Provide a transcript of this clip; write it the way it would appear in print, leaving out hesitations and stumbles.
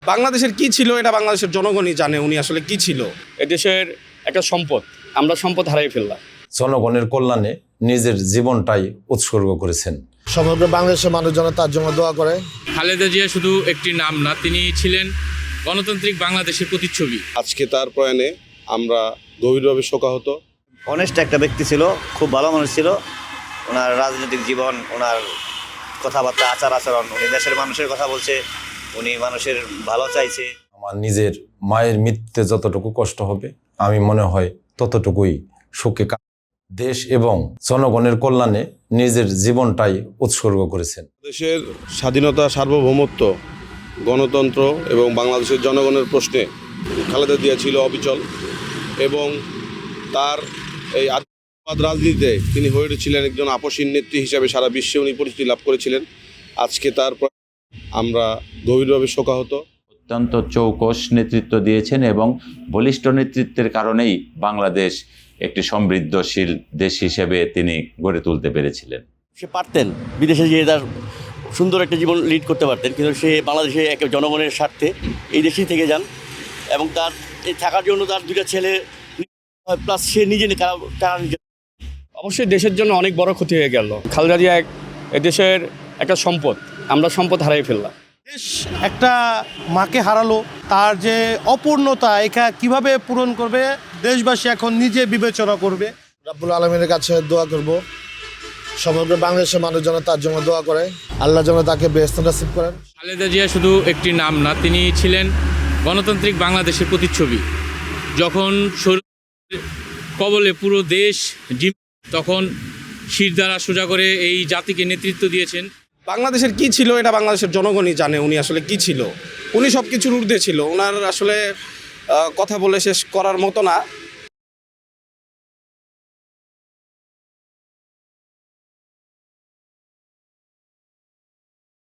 বাংলাদেশের কি ছিল এটা বাংলাদেশের জনগণই জানে উনি আসলে কি ছিল। এদেশের একটা সম্পদ, আমরা সম্পদ হারিয়ে ফেললাম। জনগণের কল্যাণে নিজের জীবনটাই উৎসর্গ করেছেন। সমগ্র বাংলাদেশের মানুষজন তার জন্য দোয়া করে। খালেদা জিয়া শুধু একটি নাম না, তিনি ছিলেন গণতান্ত্রিক বাংলাদেশের প্রতিচ্ছবি। আজকে তার প্রয়াণে আমরা গভীরভাবে শোকাহত। অনেস্ট একটা ব্যক্তি ছিল, খুব ভালো মানুষ ছিল। ওনার রাজনৈতিক জীবন, ওনার কথাবার্তা, আচার আচরণ, উনি দেশের মানুষের কথা বলছে, উনি মানুষের ভালো চাইছে। আমার নিজের মায়ের মৃত্যুতে যতটুকু কষ্ট হবে, আমি মনে হয় ততটুকুই শোকে দেশ এবং জনগণের কল্যাণে নিজের জীবনটাই উৎসর্গ করেছেন। দেশের স্বাধীনতা, সার্বভৌমত্ব, গণতন্ত্র এবং বাংলাদেশের জনগণের প্রশ্নে খালেদা জিয়া ছিল অবিচল এবং তার এই আদর্শবাদ রাজনীতিতে তিনি হয়ে উঠেছিলেন একজন আপসীন নেত্রী হিসাবে সারা বিশ্বে উনি পরিচিতি লাভ করেছিলেন। আজকে তার আমরা গভীরভাবে শোকাহত। অত্যন্ত চৌকস নেতৃত্ব দিয়েছেন এবং বলিষ্ঠ নেতৃত্বের কারণেই বাংলাদেশ একটি সমৃদ্ধশীল দেশ হিসেবে তিনি গড়ে তুলতে পেরেছিলেন। সে পারতেন বিদেশে গিয়ে তার সুন্দর একটা জীবন লিড করতে পারতেন, কিন্তু সে বাংলাদেশে এক জনগণের স্বার্থে এই দেশেই থেকে যান এবং তার এই থাকার জন্য তার দুটা ছেলে প্লাস সে নিজে অবশ্যই দেশের জন্য অনেক বড় ক্ষতি হয়ে গেল। খালেদা জিয়া এদেশের একটা সম্পদ, আমরা সম্পদ হারিয়ে ফেললাম। দেশ একটা মাকে হারালো, তার যে অপূর্ণতা এটা কিভাবে পূরণ করবে দেশবাসী এখন নিজে বিবেচনা করবে। রাব্বুল আলামিনের কাছে দোয়া করব, সমগ্র বাংলাদেশের মানুষজন তার জন্য দোয়া করে, আল্লাহ যেন তাকে বেহেশত নসিব করেন। খালেদা জিয়া শুধু একটি নাম না, তিনি ছিলেন গণতান্ত্রিক বাংলাদেশের প্রতিচ্ছবি। যখন কবলে পুরো দেশ, তখন শির দ্বারা সোজা করে এই জাতিকে নেতৃত্ব দিয়েছেন। বাংলাদেশের কি ছিল এটা বাংলাদেশের জনগণই জানে উনি আসলে কি ছিল। উনি সব কিছুর ঊর্ধ্বে ছিল, ওনার আসলে কথা বলে শেষ করার মতো না।